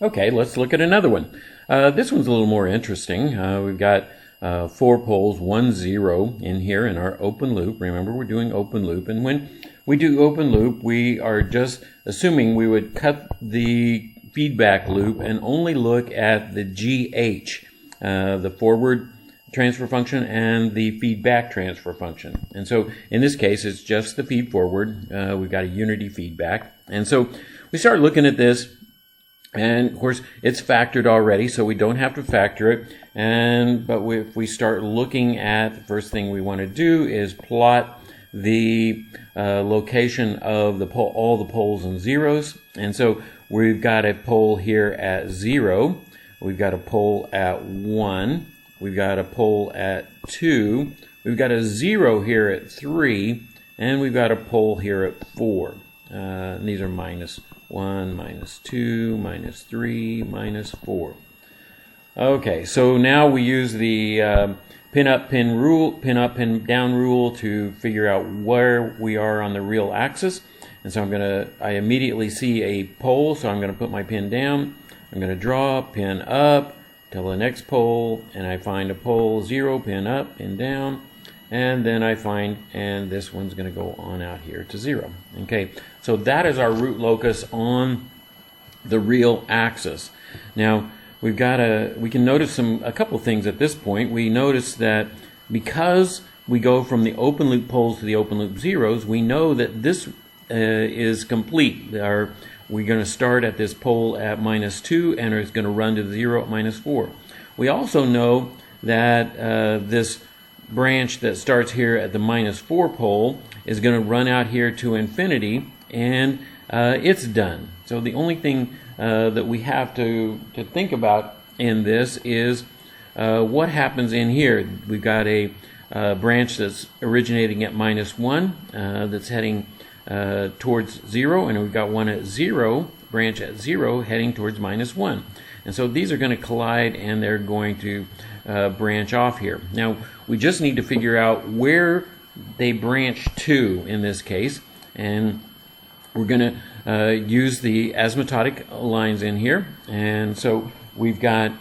Okay, let's look at another one. This one's a little more interesting. We've got 4 poles, 1, 0 in here in our open loop. Remember, we're doing open loop. And when we do open loop, we are just assuming we would cut the feedback loop and only look at the GH, the forward transfer function and the feedback transfer function. And so in this case, it's just the feed forward. We've got a unity feedback. And so we start looking at this. And of course, it's factored already, so we don't have to factor it. But if we start looking at, the first thing we want to do is plot the location of all the poles and zeros. And so we've got a pole here at 0. We've got a pole at 1. We've got a pole at 2. We've got a 0 here at 3. And we've got a pole here at 4. And these are -1, -2, -3, -4. Okay, so now we use the pin up, pin down rule to figure out where we are on the real axis. And so I immediately see a pole, so I'm going to put my pin down. I'm going to draw, pin up till the next pole, and I find a pole 0, pin up, pin down. And then I find, and this one's going to go on out here to 0. Okay, so that is our root locus on the real axis. Now, we can notice a couple things at this point. We notice that because we go from the open loop poles to the open loop zeros, we know that this is complete. We're going to start at this pole at -2, and it's going to run to 0 at -4. We also know that this branch that starts here at the -4 pole is going to run out here to infinity, and it's done. So the only thing that we have to think about in this is what happens in here. We've got a branch that's originating at -1 that's heading towards 0, and we've got one at 0, branch at 0 heading towards -1. And so these are going to collide, and they're going to branch off here. Now, we just need to figure out where they branch to in this case, and we're going to use the asymptotic lines in here. And so we've got,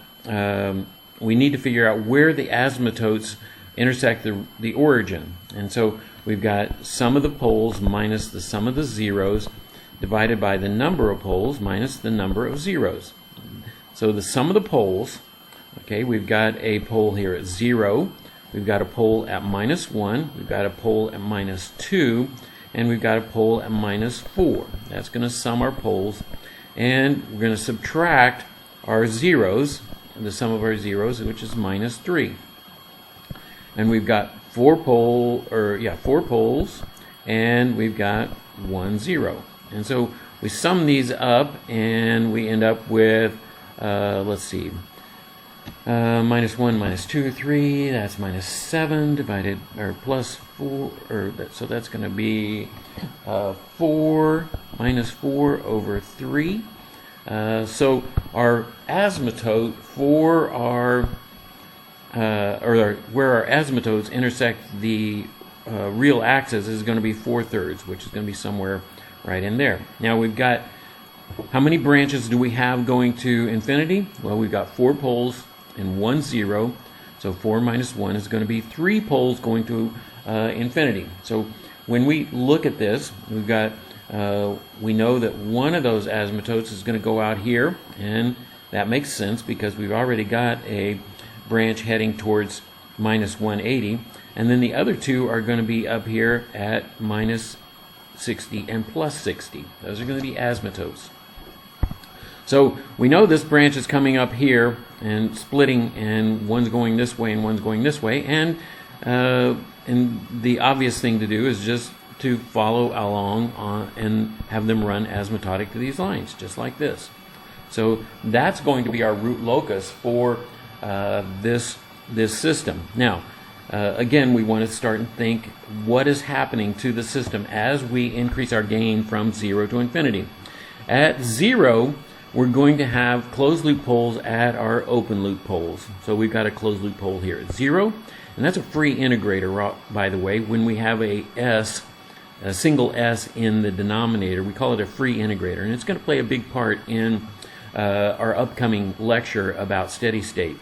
we need to figure out where the asymptotes intersect the origin. And so we've got sum of the poles minus the sum of the zeros divided by the number of poles minus the number of zeros. So the sum of the poles, okay, we've got a pole here at 0, we've got a pole at -1, we've got a pole at -2, and we've got a pole at -4. That's going to sum our poles, and we're going to subtract our zeros, the sum of our zeros, which is -3. And we've got 4 poles, and we've got 1 0. And so we sum these up, and we end up with let's see, -1, -2, 3, that's -7 divided, or +4, so that's going to be 4 -4 over 3. So our asymptote for our, where our asymptotes intersect the real axis is going to be 4/3, which is going to be somewhere right in there. Now we've got, how many branches do we have going to infinity? Well, we've got 4 poles and 1 0. So 4 minus 1 is going to be 3 poles going to infinity. So when we look at this, we've got, we know that one of those asymptotes is going to go out here, and that makes sense because we've already got a branch heading towards -180, and then the other 2 are going to be up here at -60 and +60. Those are going to be asymptotes. So we know this branch is coming up here and splitting, and one's going this way and one's going this way, and the obvious thing to do is just to follow along and have them run asymptotic to these lines, just like this. So that's going to be our root locus for this system. Now, again, we want to start and think what is happening to the system as we increase our gain from 0 to infinity. At 0, we're going to have closed loop poles at our open loop poles. So we've got a closed loop pole here at 0, and that's a free integrator, by the way. When we have a single S in the denominator, we call it a free integrator, and it's going to play a big part in our upcoming lecture about steady state.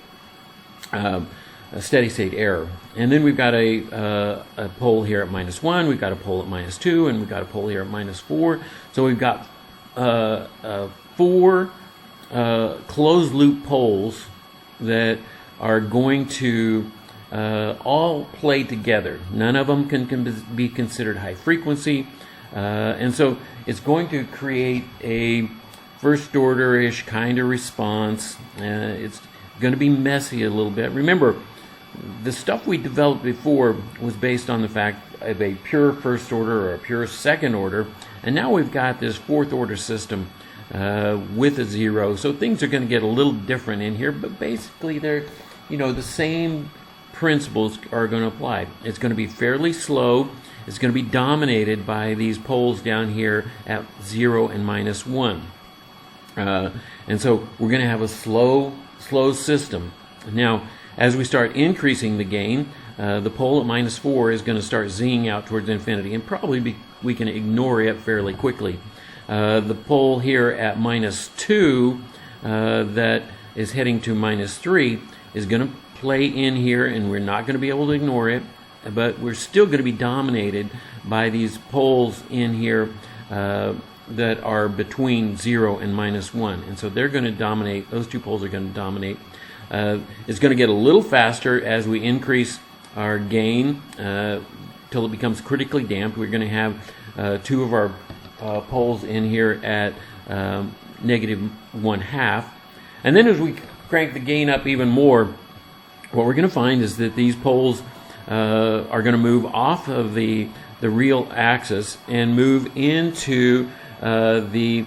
A steady state error. And then we've got a pole here at -1, we've got a pole at -2, and we've got a pole here at -4. So we've got 4 closed loop poles that are going to all play together. None of them can be considered high frequency, and so it's going to create a first order-ish kind of response. It's going to be messy a little bit. Remember, the stuff we developed before was based on the fact of a pure first order or a pure second order, and now we've got this fourth order system with a zero. So things are going to get a little different in here, but basically they're, the same principles are going to apply. It's going to be fairly slow. It's going to be dominated by these poles down here at 0 and -1. And so we're going to have a slow system. Now, as we start increasing the gain, the pole at -4 is going to start zinging out towards infinity, and probably we can ignore it fairly quickly. The pole here at -2 that is heading to -3 is going to play in here, and we're not going to be able to ignore it, but we're still going to be dominated by these poles in here that are between 0 and -1. And so they're going to dominate, those two poles are going to dominate. It's going to get a little faster as we increase our gain till it becomes critically damped. We're going to have 2 of our poles in here at -1/2. And then as we crank the gain up even more, what we're going to find is that these poles are going to move off of the real axis and move into the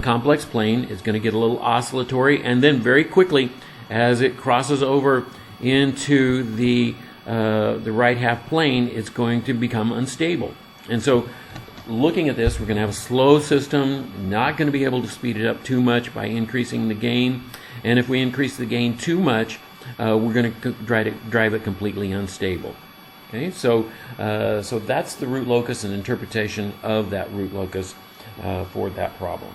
complex plane. It's going to get a little oscillatory, and then very quickly, as it crosses over into the right half plane, it's going to become unstable. And so, looking at this, we're going to have a slow system, not going to be able to speed it up too much by increasing the gain. And if we increase the gain too much, we're going to drive it completely unstable. Okay, so that's the root locus and interpretation of that root locus for that problem.